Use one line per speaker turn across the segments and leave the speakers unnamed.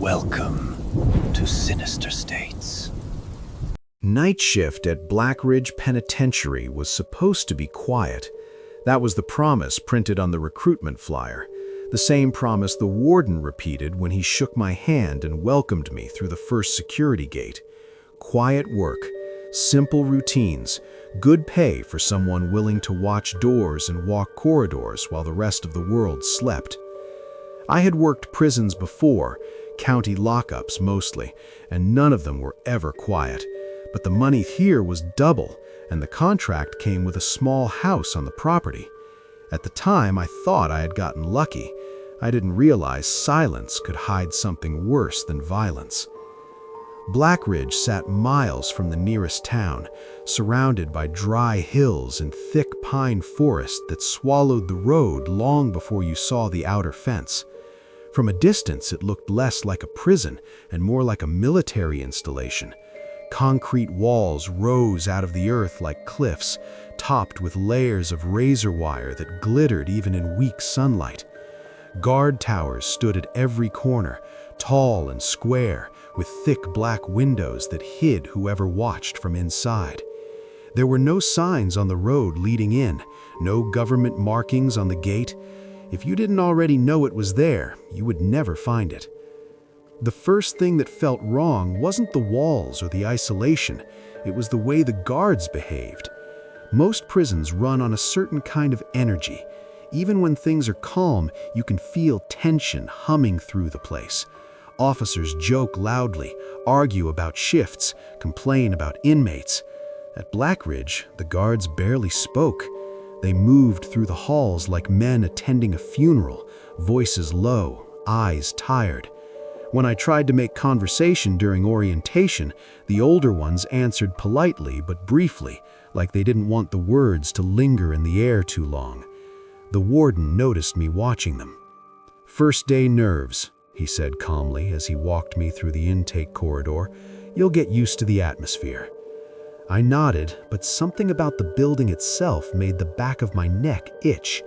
Welcome to Sinister States.
Night shift at Black Ridge Penitentiary was supposed to be quiet. That was the promise printed on the recruitment flyer, the same promise the warden repeated when he shook my hand and welcomed me through the first security gate. Quiet work, simple routines, good pay for someone willing to watch doors and walk corridors while the rest of the world slept. I had worked prisons before, county lockups mostly, and none of them were ever quiet. But the money here was double, and the contract came with a small house on the property. At the time, I thought I had gotten lucky. I didn't realize silence could hide something worse than violence. Black Ridge sat miles from the nearest town, surrounded by dry hills and thick pine forest that swallowed the road long before you saw the outer fence. From a distance, it looked less like a prison and more like a military installation. Concrete walls rose out of the earth like cliffs, topped with layers of razor wire that glittered even in weak sunlight. Guard towers stood at every corner, tall and square, with thick black windows that hid whoever watched from inside. There were no signs on the road leading in, no government markings on the gate. If you didn't already know it was there, you would never find it. The first thing that felt wrong wasn't the walls or the isolation, it was the way the guards behaved. Most prisons run on a certain kind of energy. Even when things are calm, you can feel tension humming through the place. Officers joke loudly, argue about shifts, complain about inmates. At Black Ridge, the guards barely spoke. They moved through the halls like men attending a funeral, voices low, eyes tired. When I tried to make conversation during orientation, the older ones answered politely but briefly, like they didn't want the words to linger in the air too long. The warden noticed me watching them. "First day nerves," he said calmly as he walked me through the intake corridor. "You'll get used to the atmosphere." I nodded, but something about the building itself made the back of my neck itch.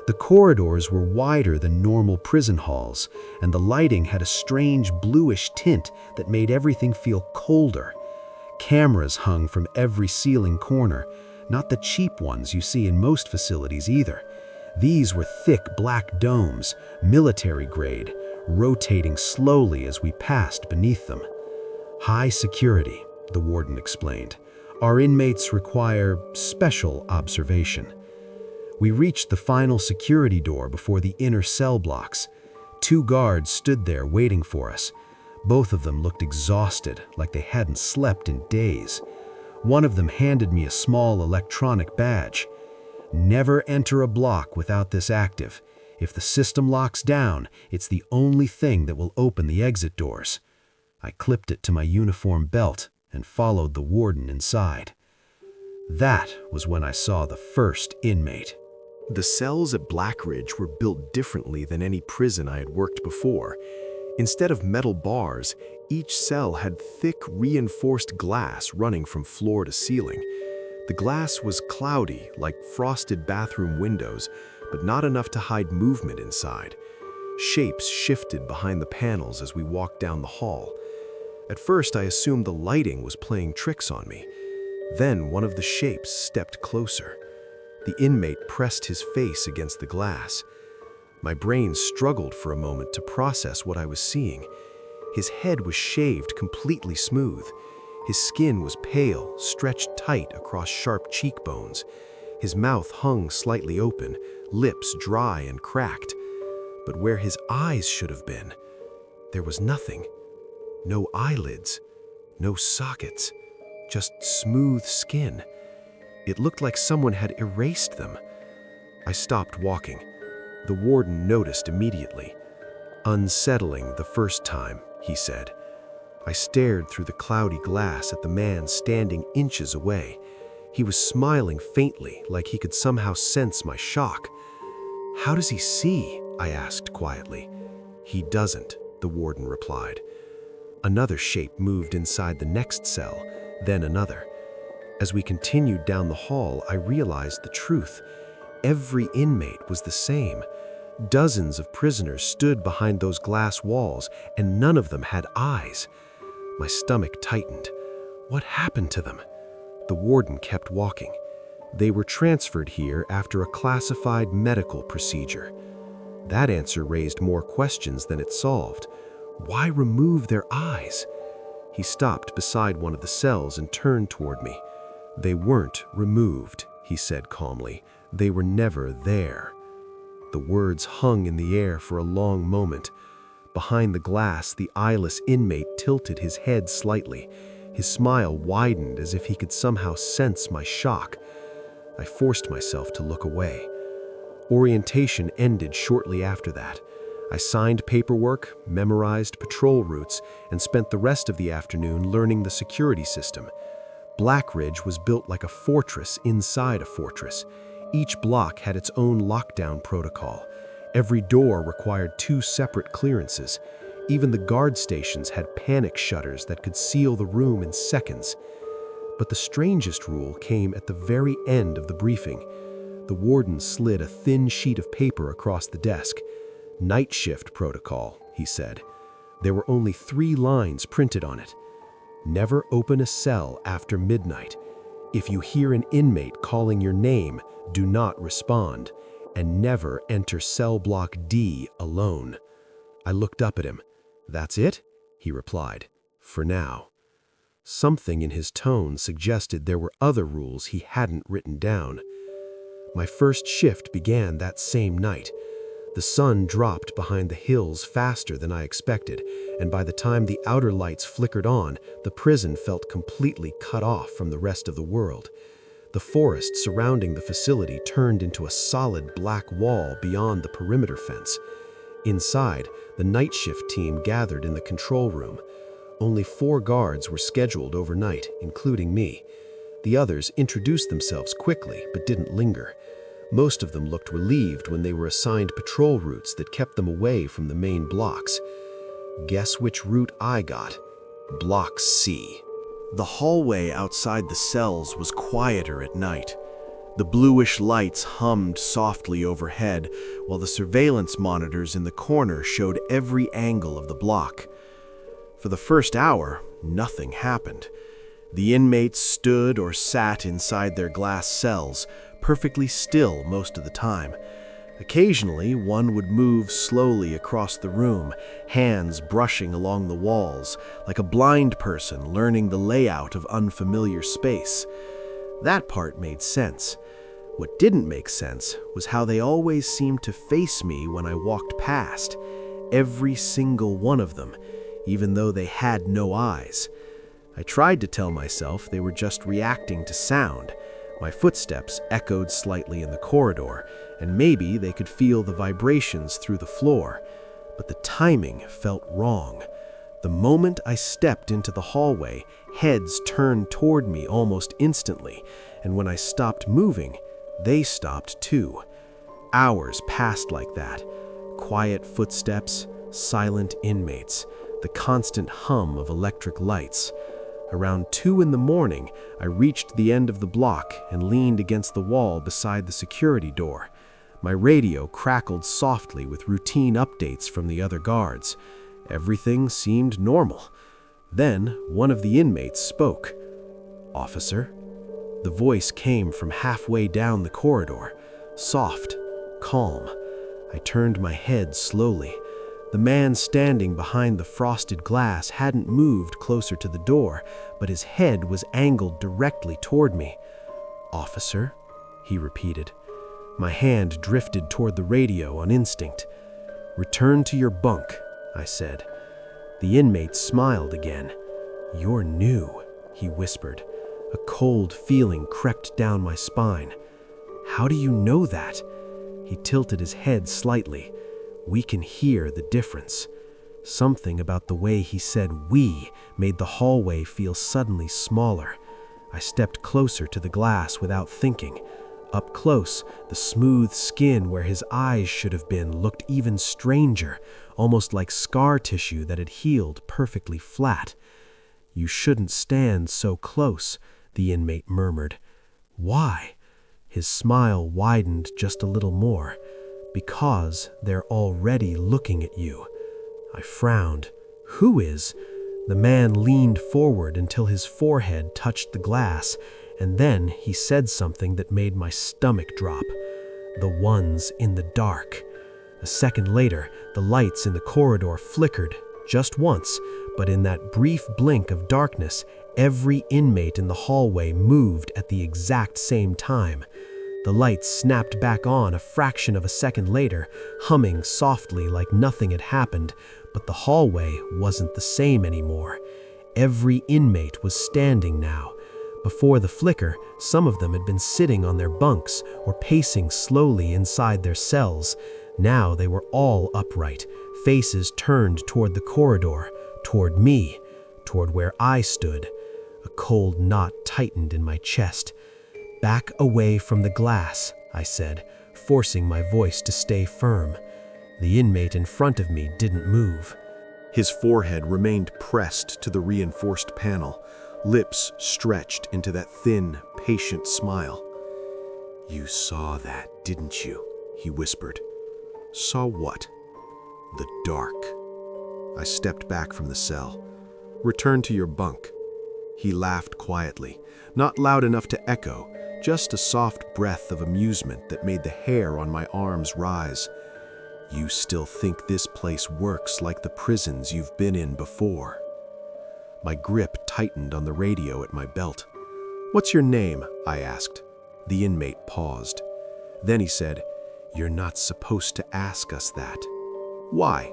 The corridors were wider than normal prison halls, and the lighting had a strange bluish tint that made everything feel colder. Cameras hung from every ceiling corner, not the cheap ones you see in most facilities either. These were thick black domes, military grade, rotating slowly as we passed beneath them. "High security," the warden explained. "Our inmates require special observation." We reached the final security door before the inner cell blocks. 2 guards stood there waiting for us. Both of them looked exhausted, like they hadn't slept in days. One of them handed me a small electronic badge. "Never enter a block without this active. If the system locks down, it's the only thing that will open the exit doors." I clipped it to my uniform belt and followed the warden inside. That was when I saw the first inmate.
The cells at Black Ridge were built differently than any prison I had worked before. Instead of metal bars, each cell had thick, reinforced glass running from floor to ceiling. The glass was cloudy, like frosted bathroom windows, but not enough to hide movement inside. Shapes shifted behind the panels as we walked down the hall. At first, I assumed the lighting was playing tricks on me. Then one of the shapes stepped closer. The inmate pressed his face against the glass. My brain struggled for a moment to process what I was seeing. His head was shaved completely smooth. His skin was pale, stretched tight across sharp cheekbones. His mouth hung slightly open, lips dry and cracked. But where his eyes should have been, there was nothing. No eyelids, no sockets, just smooth skin. It looked like someone had erased them. I stopped walking. The warden noticed immediately. "Unsettling the first time," he said. I stared through the cloudy glass at the man standing inches away. He was smiling faintly, like he could somehow sense my shock. "How does he see?" I asked quietly. "He doesn't," the warden replied. Another shape moved inside the next cell, then another. As we continued down the hall, I realized the truth. Every inmate was the same. Dozens of prisoners stood behind those glass walls, and none of them had eyes. My stomach tightened. What happened to them? The warden kept walking. They were transferred here after a classified medical procedure. That answer raised more questions than it solved. Why remove their eyes? He stopped beside one of the cells and turned toward me. They weren't removed, he said calmly. They were never there. The words hung in the air for a long moment. Behind the glass, the eyeless inmate tilted his head slightly. His smile widened as if he could somehow sense my shock. I forced myself to look away. Orientation ended shortly after that. I signed paperwork, memorized patrol routes, and spent the rest of the afternoon learning the security system. Blackridge was built like a fortress inside a fortress. Each block had its own lockdown protocol. Every door required 2 separate clearances. Even the guard stations had panic shutters that could seal the room in seconds. But the strangest rule came at the very end of the briefing. The warden slid a thin sheet of paper across the desk. "Night shift protocol," he said. There were only 3 lines printed on it. "Never open a cell after midnight. If you hear an inmate calling your name, do not respond. And never enter cell block D alone." I looked up at him. "That's it?" he replied. "For now." Something in his tone suggested there were other rules he hadn't written down. My first shift began that same night. The sun dropped behind the hills faster than I expected, and by the time the outer lights flickered on, the prison felt completely cut off from the rest of the world. The forest surrounding the facility turned into a solid black wall beyond the perimeter fence. Inside, the night shift team gathered in the control room. Only 4 guards were scheduled overnight, including me. The others introduced themselves quickly, but didn't linger. Most of them looked relieved when they were assigned patrol routes that kept them away from the main blocks. Guess which route I got? Block C. The hallway outside the cells was quieter at night. The bluish lights hummed softly overhead, while the surveillance monitors in the corner showed every angle of the block. For the first hour, nothing happened. The inmates stood or sat inside their glass cells, perfectly still most of the time. Occasionally, one would move slowly across the room, hands brushing along the walls, like a blind person learning the layout of unfamiliar space. That part made sense. What didn't make sense was how they always seemed to face me when I walked past. Every single one of them, even though they had no eyes. I tried to tell myself they were just reacting to sound. My footsteps echoed slightly in the corridor, and maybe they could feel the vibrations through the floor. But the timing felt wrong. The moment I stepped into the hallway, heads turned toward me almost instantly, and when I stopped moving, they stopped too. Hours passed like that. Quiet footsteps, silent inmates, the constant hum of electric lights. Around 2 in the morning, I reached the end of the block and leaned against the wall beside the security door. My radio crackled softly with routine updates from the other guards. Everything seemed normal. Then one of the inmates spoke. "Officer?" The voice came from halfway down the corridor, soft, calm. I turned my head slowly. The man standing behind the frosted glass hadn't moved closer to the door, but his head was angled directly toward me. "Officer?" he repeated. My hand drifted toward the radio on instinct. "Return to your bunk," I said. The inmate smiled again. "You're new," he whispered. A cold feeling crept down my spine. "How do you know that?" He tilted his head slightly. We can hear the difference. Something about the way he said "we" made the hallway feel suddenly smaller. I stepped closer to the glass without thinking. Up close, the smooth skin where his eyes should have been looked even stranger, almost like scar tissue that had healed perfectly flat. "You shouldn't stand so close," the inmate murmured. "Why?" His smile widened just a little more.
Because they're already looking at you. I frowned. Who is? The man leaned forward until his forehead touched the glass, and then he said something that made my stomach drop. The ones in the dark. A second later, the lights in the corridor flickered, just once, but in that brief blink of darkness, every inmate in the hallway moved at the exact same time. The lights snapped back on a fraction of a second later, humming softly like nothing had happened, but the hallway wasn't the same anymore. Every inmate was standing now. Before the flicker, some of them had been sitting on their bunks or pacing slowly inside their cells. Now they were all upright, faces turned toward the corridor, toward me, toward where I stood. A cold knot tightened in my chest. "Back away from the glass," I said, forcing my voice to stay firm. The inmate in front of me didn't move.
His forehead remained pressed to the reinforced panel, lips stretched into that thin, patient smile. "You saw that, didn't you?" he whispered. "Saw what?" "The dark." I stepped back from the cell. "Return to your bunk." He laughed quietly, not loud enough to echo, just a soft breath of amusement that made the hair on my arms rise. "You still think this place works like the prisons you've been in before?" My grip tightened on the radio at my belt. "What's your name?" I asked. The inmate paused. Then he said, "You're not supposed to ask us that." "Why?"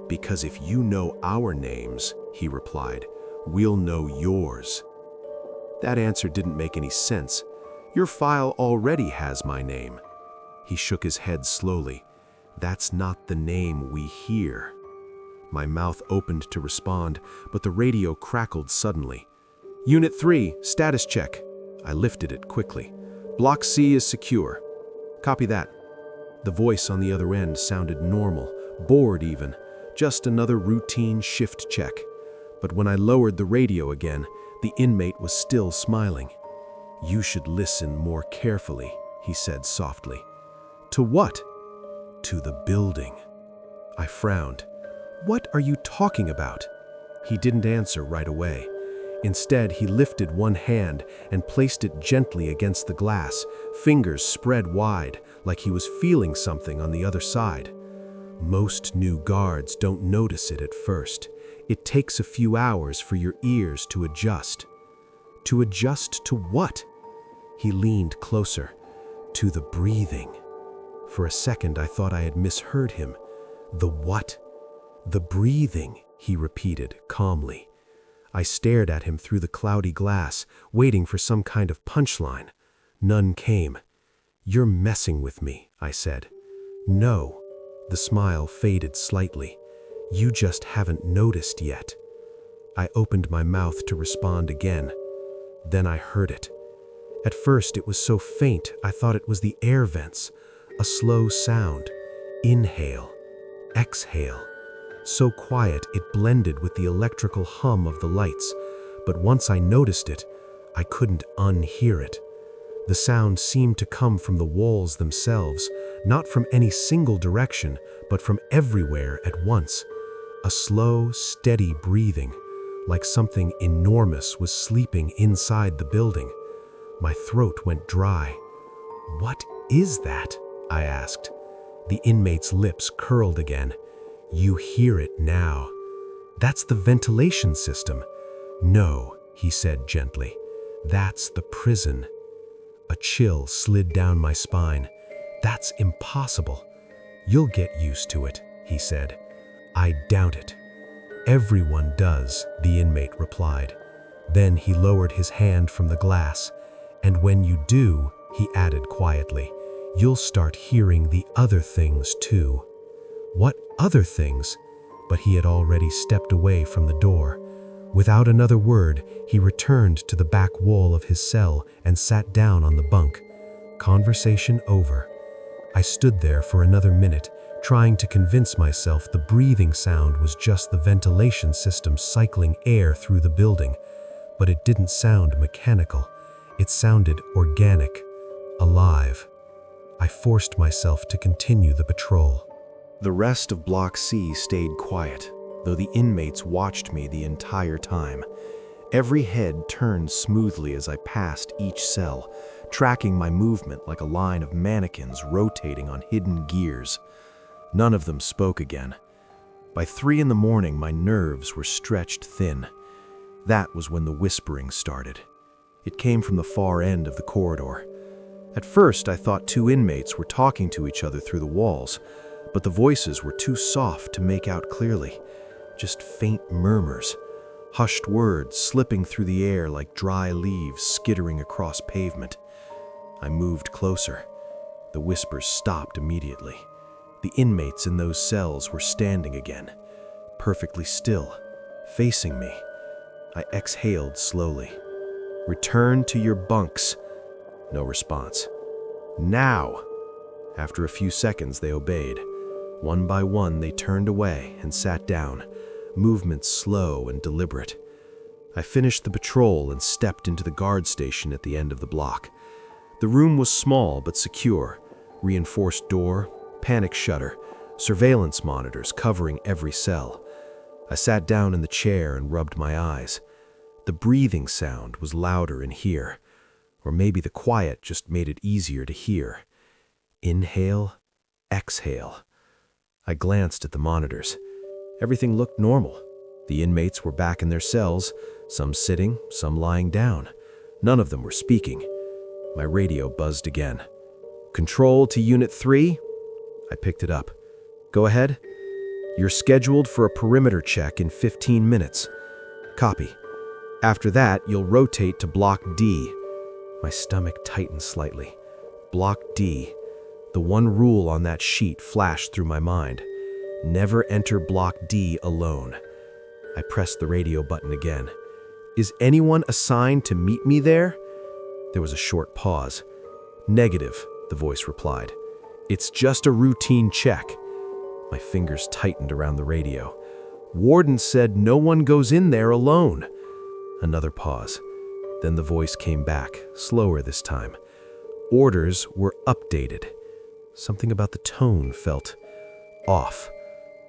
"Because if you know our names," he replied, "we'll know yours." That answer didn't make any sense. "Your file already has my name." He shook his head slowly. "That's not the name we hear." My mouth opened to respond, but the radio crackled suddenly. "Unit 3, status check." I lifted it quickly. "Block C is secure." "Copy that." The voice on the other end sounded normal, bored even, just another routine shift check. But when I lowered the radio again, the inmate was still smiling. "You should listen more carefully," he said softly. "To what?" "To the building." I frowned. "What are you talking about?" He didn't answer right away. Instead, he lifted one hand and placed it gently against the glass, fingers spread wide, like he was feeling something on the other side. "Most new guards don't notice it at first. It takes a few hours for your ears to adjust." "To adjust to what?" He leaned closer. "To the breathing." For a second, I thought I had misheard him. "The what?" "The breathing," he repeated calmly. I stared at him through the cloudy glass, waiting for some kind of punchline. None came. "You're messing with me," I said. "No." The smile faded slightly. "You just haven't noticed yet." I opened my mouth to respond again. Then I heard it. At first it was so faint I thought it was the air vents. A slow sound. Inhale. Exhale. So quiet it blended with the electrical hum of the lights, but once I noticed it, I couldn't unhear it. The sound seemed to come from the walls themselves, not from any single direction, but from everywhere at once. A slow, steady breathing, like something enormous was sleeping inside the building. My throat went dry. "What is that?" I asked. The inmate's lips curled again. "You hear it now. That's the ventilation system." "No," he said gently. "That's the prison." A chill slid down my spine. "That's impossible." "You'll get used to it," he said. "I doubt it." "Everyone does," the inmate replied. Then he lowered his hand from the glass. "And when you do," he added quietly, "you'll start hearing the other things too." "What other things?" But he had already stepped away from the door. Without another word, he returned to the back wall of his cell and sat down on the bunk. Conversation over. I stood there for another minute, trying to convince myself the breathing sound was just the ventilation system cycling air through the building. But it didn't sound mechanical. It sounded organic, alive.
I forced myself to continue the patrol.
The rest of Block C stayed quiet, though the inmates watched me the entire time. Every head turned smoothly as I passed each cell, tracking my movement like a line of mannequins rotating on hidden gears. None of them spoke again. By 3 in the morning, my nerves were stretched thin. That was when the whispering started. It came from the far end of the corridor. At first, I thought 2 inmates were talking to each other through the walls, but the voices were too soft to make out clearly. Just faint murmurs, hushed words slipping through the air like dry leaves skittering across pavement. I moved closer. The whispers stopped immediately. The inmates in those cells were standing again, perfectly still, facing me. I exhaled slowly. "Return to your bunks." No response. "Now!" After a few seconds, they obeyed. One by one, they turned away and sat down, movements slow and deliberate. I finished the patrol and stepped into the guard station at the end of the block. The room was small but secure. Reinforced door, panic shutter, surveillance monitors covering every cell. I sat down in the chair and rubbed my eyes. The breathing sound was louder in here, or maybe the quiet just made it easier to hear. Inhale, exhale. I glanced at the monitors. Everything looked normal. The inmates were back in their cells, some sitting, some lying down. None of them were speaking. My radio buzzed again. "Control to Unit 3? I picked it up. "Go ahead. You're scheduled for a perimeter check in 15 minutes. Copy. After that, you'll rotate to Block D." My stomach tightened slightly. Block D. The one rule on that sheet flashed through my mind. Never enter Block D alone. I pressed the radio button again. "Is anyone assigned to meet me there?" There was a short pause. "Negative," the voice replied. "It's just a routine check." My fingers tightened around the radio. "Warden said no one goes in there alone." Another pause. Then the voice came back, slower this time. Orders were updated. Something about the tone felt off.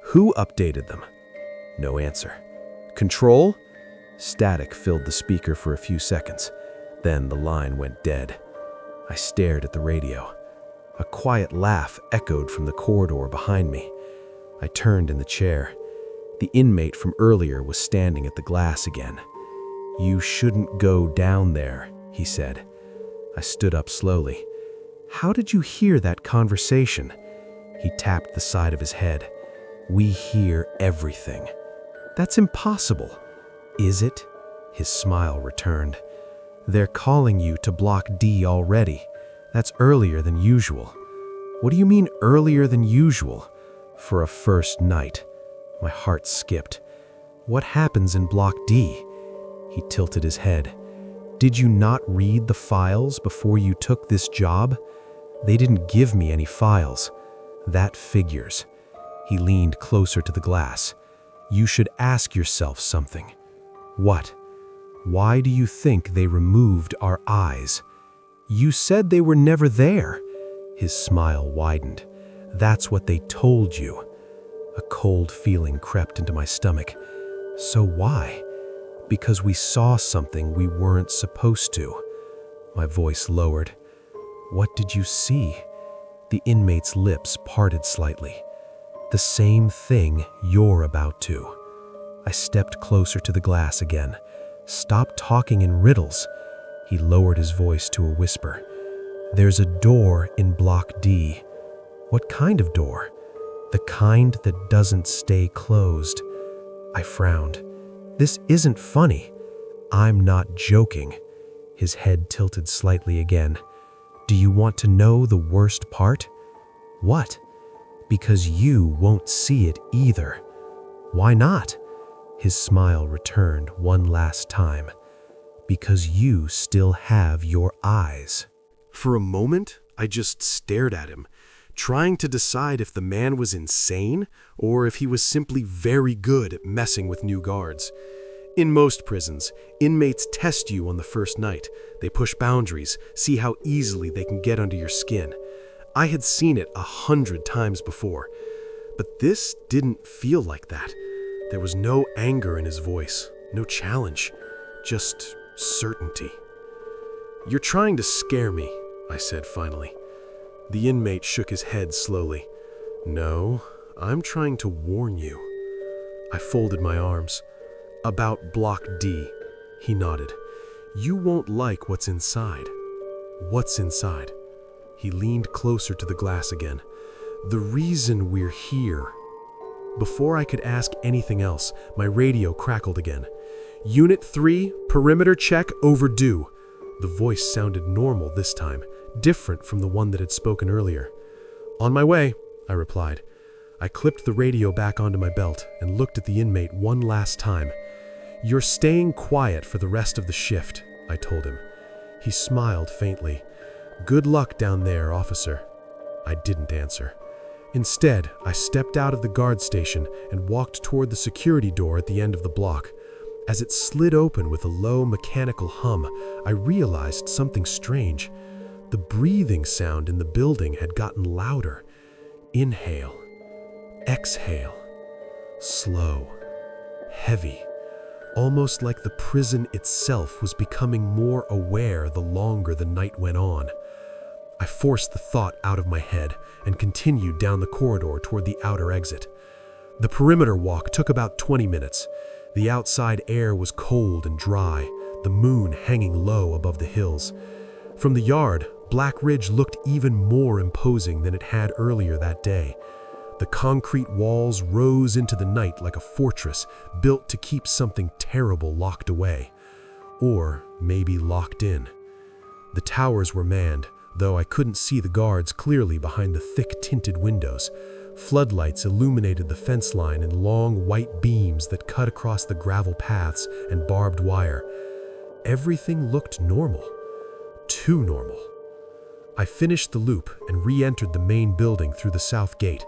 "Who updated them?" No answer. "Control?" Static filled the speaker for a few seconds. Then the line went dead. I stared at the radio. A quiet laugh echoed from the corridor behind me. I turned in the chair. The inmate from earlier was standing at the glass again. "You shouldn't go down there," he said. I stood up slowly. "How did you hear that conversation?" He tapped the side of his head. "We hear everything." "That's impossible." "Is it?" His smile returned. "They're calling you to Block D already. That's earlier than usual." "What do you mean earlier than usual?" "For a first night." My heart skipped. "What happens in Block D?" He tilted his head. "Did you not read the files before you took this job?" "They didn't give me any files." "That figures." He leaned closer to the glass. "You should ask yourself something." "What?" "Why do you think they removed our eyes?" "You said they were never there." His smile widened. "That's what they told you." A cold feeling crept into my stomach. "So why?" "Because we saw something we weren't supposed to." My voice lowered. "What did you see?" The inmate's lips parted slightly. "The same thing you're about to." I stepped closer to the glass again. "Stop talking in riddles." He lowered his voice to a whisper. "There's a door in Block D." "What kind of door?" "The kind that doesn't stay closed." I frowned. "This isn't funny." "I'm not joking." His head tilted slightly again. "Do you want to know the worst part?" "What?" "Because you won't see it either." "Why not?" His smile returned one last time. "Because you still have your eyes." For a moment, I just stared at him, trying to decide if the man was insane or if he was simply very good at messing with new guards. In most prisons, inmates test you on the first night. They push boundaries, see how easily they can get under your skin. I had seen it 100 times before, but this didn't feel like that. There was no anger in his voice, no challenge, just certainty. "You're trying to scare me," I said finally. The inmate shook his head slowly. "No, I'm trying to warn you." I folded my arms. "About Block D," he nodded. "You won't like what's inside." "What's inside?" He leaned closer to the glass again. "The reason we're here." Before I could ask anything else, my radio crackled again. "Unit 3, perimeter check overdue." The voice sounded normal this time, different from the one that had spoken earlier. "On my way," I replied. I clipped the radio back onto my belt and looked at the inmate one last time. "You're staying quiet for the rest of the shift," I told him. He smiled faintly. "Good luck down there, officer." I didn't answer. Instead, I stepped out of the guard station and walked toward the security door at the end of the block. As it slid open with a low mechanical hum, I realized something strange. The breathing sound in the building had gotten louder. Inhale. Exhale. Slow. Heavy. Almost like the prison itself was becoming more aware the longer the night went on. I forced the thought out of my head and continued down the corridor toward the outer exit. The perimeter walk took about 20 minutes. The outside air was cold and dry, the moon hanging low above the hills. From the yard, Black Ridge looked even more imposing than it had earlier that day. The concrete walls rose into the night like a fortress built to keep something terrible locked away. Or maybe locked in. The towers were manned, though I couldn't see the guards clearly behind the thick tinted windows. Floodlights illuminated the fence line in long white beams that cut across the gravel paths and barbed wire. Everything looked normal. Too normal. I finished the loop and re-entered the main building through the south gate.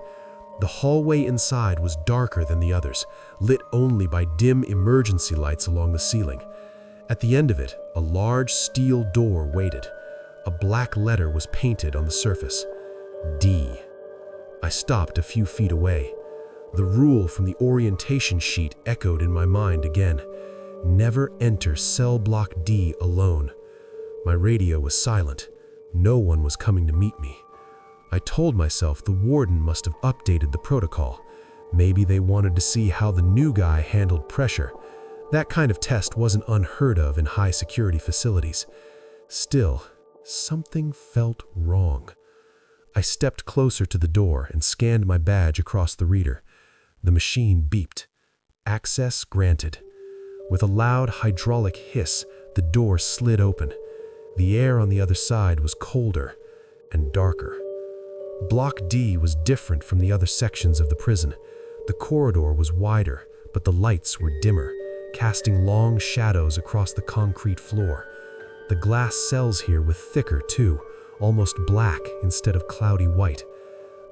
The hallway inside was darker than the others, lit only by dim emergency lights along the ceiling. At the end of it, a large steel door waited. A black letter was painted on the surface. D. I stopped a few feet away. The rule from the orientation sheet echoed in my mind again. Never enter cell block D alone. My radio was silent. No one was coming to meet me. I told myself the warden must have updated the protocol. Maybe they wanted to see how the new guy handled pressure. That kind of test wasn't unheard of in high-security facilities. Still, something felt wrong. I stepped closer to the door and scanned my badge across the reader. The machine beeped. Access granted. With a loud hydraulic hiss, the door slid open. The air on the other side was colder and darker. Block D was different from the other sections of the prison. The corridor was wider, but the lights were dimmer, casting long shadows across the concrete floor. The glass cells here were thicker too, almost black instead of cloudy white.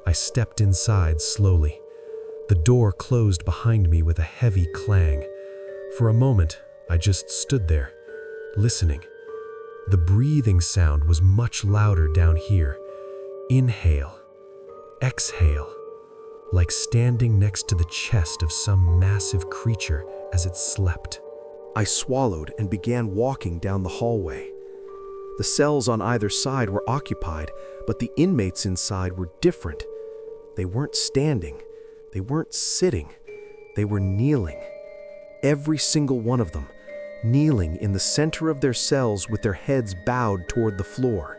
I stepped inside slowly. The door closed behind me with a heavy clang. For a moment, I just stood there, listening. The breathing sound was much louder down here. Inhale, exhale, like standing next to the chest of some massive creature as it slept. I swallowed and began walking down the hallway. The cells on either side were occupied, but the inmates inside were different. They weren't standing. They weren't sitting. They were kneeling. Every single one of them, kneeling in the center of their cells with their heads bowed toward the floor.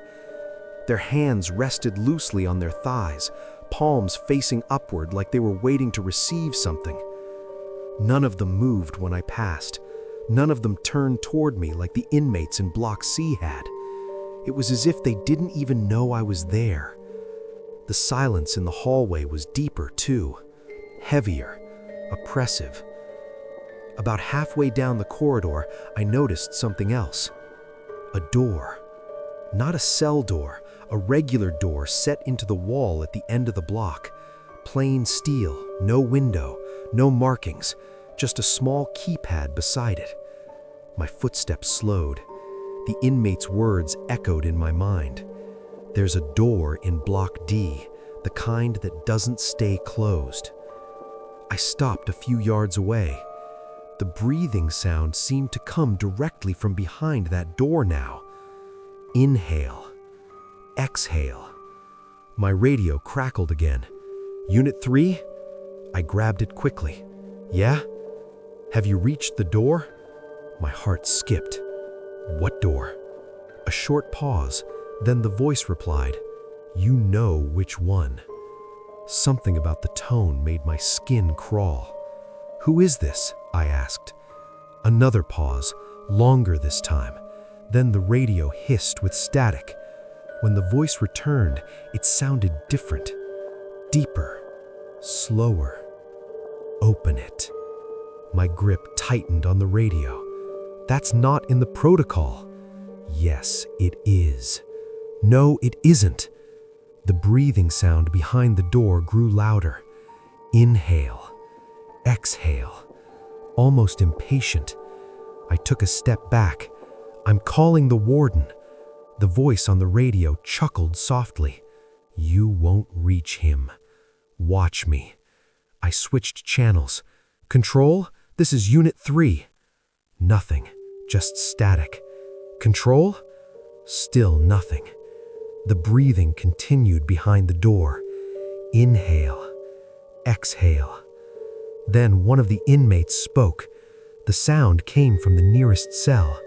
Their hands rested loosely on their thighs, palms facing upward like they were waiting to receive something. None of them moved when I passed. None of them turned toward me like the inmates in Block C had. It was as if they didn't even know I was there. The silence in the hallway was deeper too, heavier, oppressive. About halfway down the corridor, I noticed something else. A door. Not a cell door, a regular door set into the wall at the end of the block. Plain steel, no window, no markings, just a small keypad beside it. My footsteps slowed. The inmate's words echoed in my mind.
There's a door in Block D, the kind that doesn't stay closed. I stopped a few yards away. The breathing sound seemed to come directly from behind that door now. Inhale. Exhale. My radio crackled again. Unit 3? I grabbed it quickly. Yeah? Have you reached the door? My heart skipped. What door? A short pause, then the voice replied, You know which one. Something about the tone made my skin crawl. Who is this? I asked. Another pause, longer this time. Then the radio hissed with static. When the voice returned, it sounded different. Deeper. Slower. Open it. My grip tightened on the radio. That's not in the protocol. Yes, it is. No, it isn't. The breathing sound behind the door grew louder. Inhale. Exhale. Almost impatient. I took a step back. I'm calling the warden. The voice on the radio chuckled softly. You won't reach him. Watch me. I switched channels. Control, this is Unit 3. Nothing, just static. Control? Still nothing. The breathing continued behind the door. Inhale. Exhale. Then one of the inmates spoke. The sound came from the nearest cell.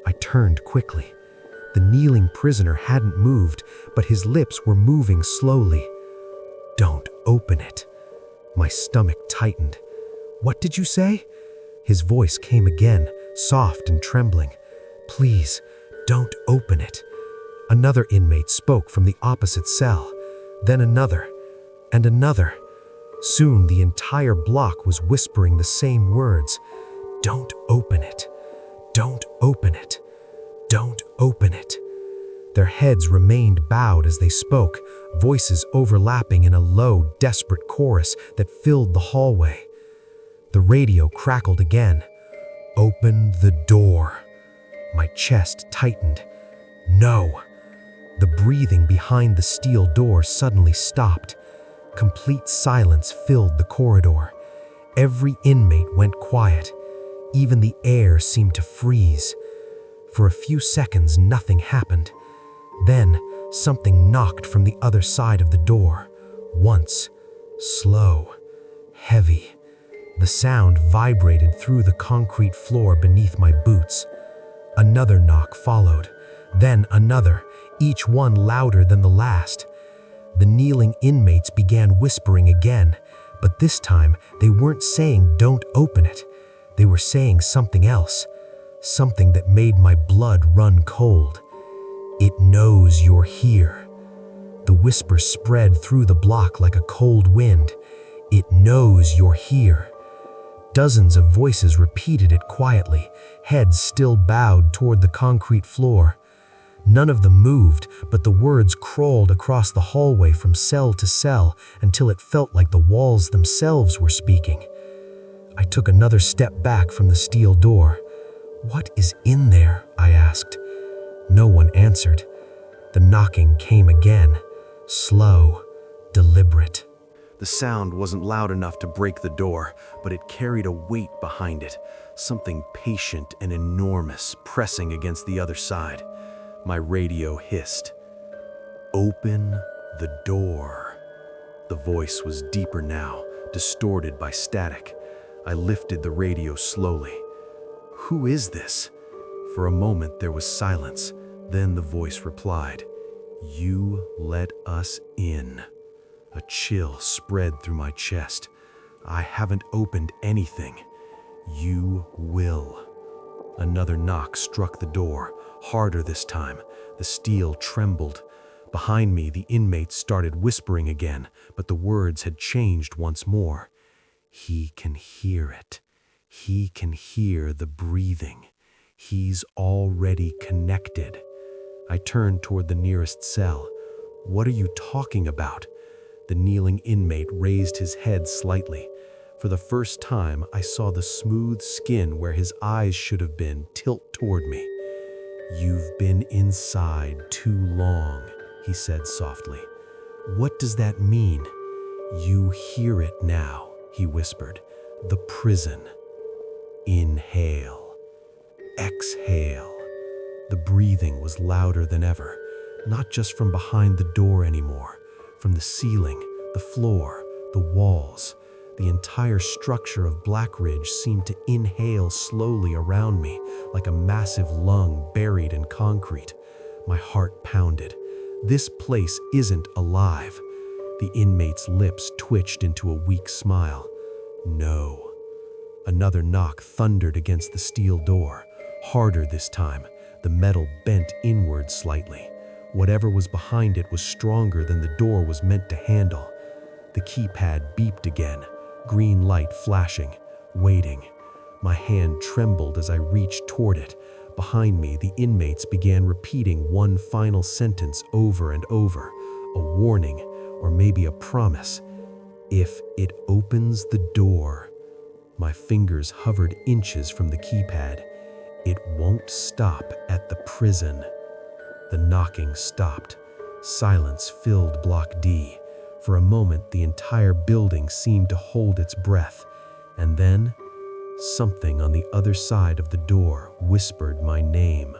I turned quickly. The kneeling prisoner hadn't moved, but his lips were moving slowly. Don't open it. My stomach tightened. What did you say? His voice came again, soft and trembling. Please, don't open it. Another inmate spoke from the opposite cell. Then another, and another. Soon the entire block was whispering the same words. Don't open it. Don't open it. Don't open it. Their heads remained bowed as they spoke, voices overlapping in a low, desperate chorus that filled the hallway. The radio crackled again. Open the door. My chest tightened. No. The breathing behind the steel door suddenly stopped. Complete silence filled the corridor. Every inmate went quiet. Even the air seemed to freeze. For a few seconds, nothing happened. Then, something knocked from the other side of the door. Once. Slow. Heavy. The sound vibrated through the concrete floor beneath my boots. Another knock followed. Then another, each one louder than the last. The kneeling inmates began whispering again, but this time they weren't saying don't open it. They were saying something else. Something that made my blood run cold. It knows you're here. The whisper spread through the block like a cold wind. It knows you're here. Dozens of voices repeated it quietly, heads still bowed toward the concrete floor. None of them moved, but the words crawled across the hallway from cell to cell until it felt like the walls themselves were speaking. I took another step back from the steel door. What is in there? I asked. No one answered. The knocking came again, slow, deliberate. The sound wasn't loud enough to break the door, but it carried a weight behind it, something patient and enormous pressing against the other side. My radio hissed. Open the door. The voice was deeper now, distorted by static. I lifted the radio slowly. Who is this? For a moment there was silence. Then the voice replied, You let us in. A chill spread through my chest. I haven't opened anything. You will. Another knock struck the door, harder this time. The steel trembled. Behind me, the inmates started whispering again, but the words had changed once more. He can hear it. He can hear the breathing. He's already connected. I turned toward the nearest cell. What are you talking about? The kneeling inmate raised his head slightly. For the first time, I saw the smooth skin where his eyes should have been tilt toward me. You've been inside too long, he said softly. What does that mean? You hear it now, he whispered. The prison. Inhale. Exhale. The breathing was louder than ever, not just from behind the door anymore, from the ceiling, the floor, the walls. The entire structure of Black Ridge seemed to inhale slowly around me, like a massive lung buried in concrete. My heart pounded. This place isn't alive. The inmate's lips twitched into a weak smile. No. Another knock thundered against the steel door, harder this time. The metal bent inward slightly. Whatever was behind it was stronger than the door was meant to handle. The keypad beeped again, green light flashing, waiting. My hand trembled as I reached toward it. Behind me, the inmates began repeating one final sentence over and over, a warning, or maybe a promise. If it opens the door. My fingers hovered inches from the keypad. It won't stop at the prison. The knocking stopped. Silence filled Block D. For a moment, the entire building seemed to hold its breath. And then, something on the other side of the door whispered my name.